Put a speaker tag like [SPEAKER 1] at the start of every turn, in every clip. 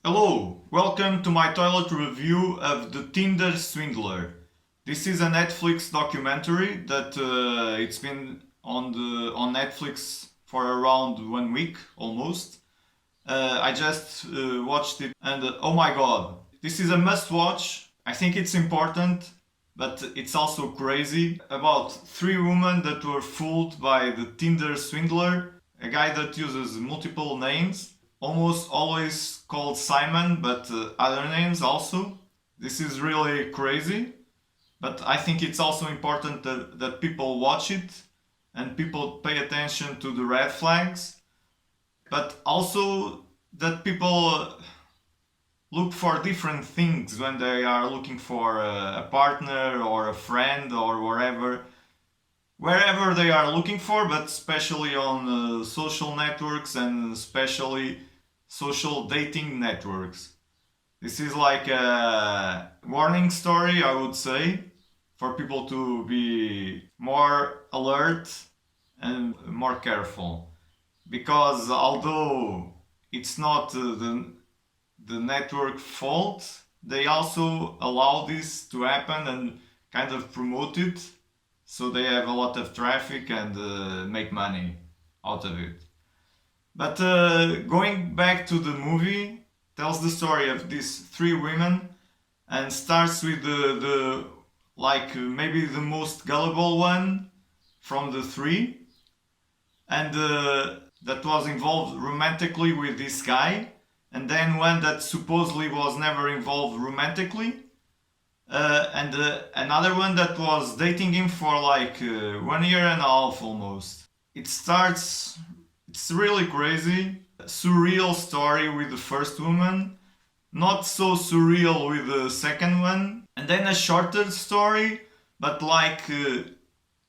[SPEAKER 1] Hello, welcome to my toilet review of the Tinder Swindler. This is a Netflix documentary that it's been on Netflix for around 1 week almost. I just watched it and oh my god, this is a must watch. I think it's important, but it's also crazy about three women that were fooled by the Tinder Swindler, a guy that uses multiple names, almost always called Simon, but other names also. This is really crazy, but I think it's also important that people watch it and people pay attention to the red flags, but also that people look for different things when they are looking for a partner or a friend or wherever they are looking for, but especially on social networks and especially social dating networks. This is like a warning story, I would say, for people to be more alert and more careful. Because although it's not the network fault, they also allow this to happen and kind of promote it, so they have a lot of traffic and make money out of it. But going back to the movie, tells the story of these three women and starts with the like maybe the most gullible one from the three, and that was involved romantically with this guy, and then one that supposedly was never involved romantically, and another one that was dating him for like 1 year and a half almost. It starts, it's really crazy, surreal story with the first woman, not so surreal with the second one, and then a shorter story, but like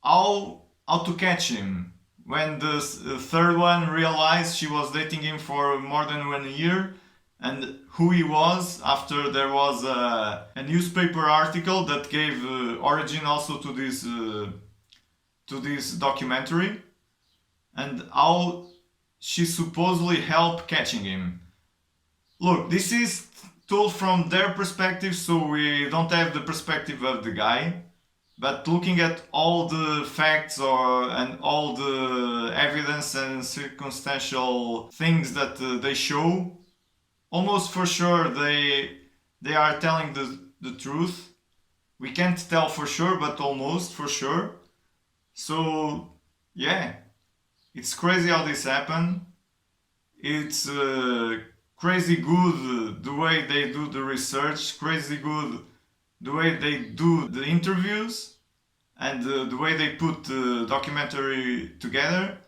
[SPEAKER 1] how to catch him when the third one realized she was dating him for more than 1 year, and who he was after there was a newspaper article that gave origin also to this documentary, and how she supposedly helped catching him. Look, this is told from their perspective, so we don't have the perspective of the guy. But looking at all the facts and all the evidence and circumstantial things that they show, almost for sure they are telling the truth. We can't tell for sure, but almost for sure. So yeah, it's crazy how this happened. It's crazy good the way they do the research, crazy good the way they do the interviews, and the way they put the documentary together.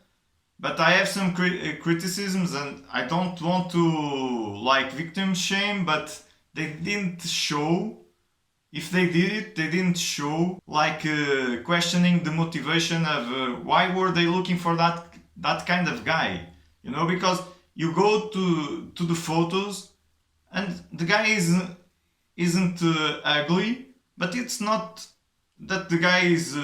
[SPEAKER 1] But I have some criticisms, and I don't want to like victim shame, but they didn't show. If they did it, they didn't show like questioning the motivation of why were they looking for that kind of guy, because you go to the photos and the guy isn't ugly, but it's not that the guy is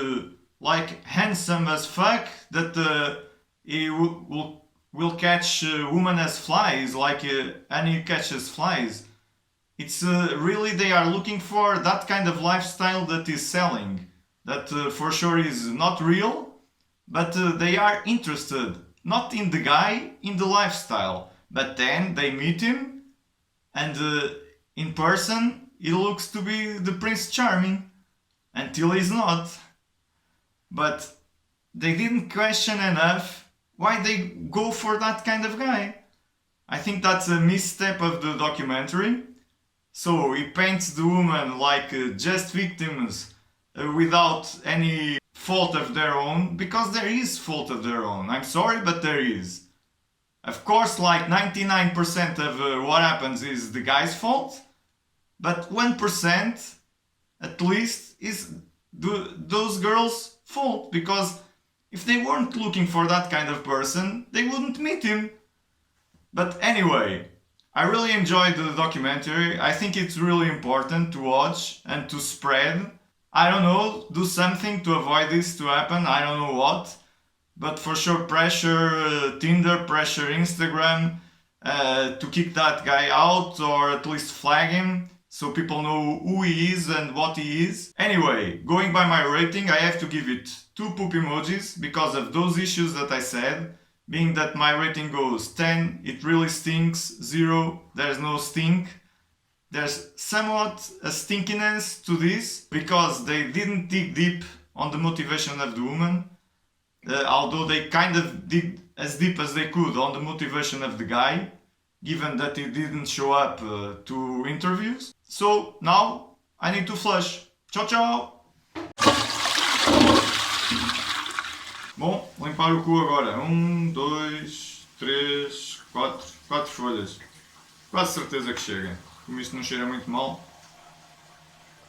[SPEAKER 1] like handsome as fuck, that he will catch women as flies, like honey catches flies. It's really they are looking for that kind of lifestyle that is selling, that for sure is not real, but they are interested not in the guy, in the lifestyle. But then they meet him, and in person he looks to be the Prince Charming, until he's not. But they didn't question enough why they go for that kind of guy. I think that's a misstep of the documentary. So he paints the woman like just victims without any fault of their own, because there is fault of their own. I'm sorry, but there is. Of course, like 99% of what happens is the guy's fault, but 1% at least is those girls' fault, because if they weren't looking for that kind of person, they wouldn't meet him. But anyway, I really enjoyed the documentary. I think it's really important to watch and to spread. I don't know, do something to avoid this to happen. I don't know what. But for sure, pressure Tinder, pressure Instagram, to kick that guy out or at least flag him so people know who he is and what he is. Anyway, going by my rating, I have to give it 2 poop emojis because of those issues that I said, being that my rating goes 10, it really stinks, 0, there's no stink. There's somewhat a stinkiness to this because they didn't dig deep on the motivation of the woman, although they kind of dig as deep as they could on the motivation of the guy, given that he didn't show up to interviews. So now I need to flush. Tchau, tchau! Bom, limpar o cu agora. 1, 2, 3, 4 folhas. Quase certeza que chega. Como isto não cheira muito mal.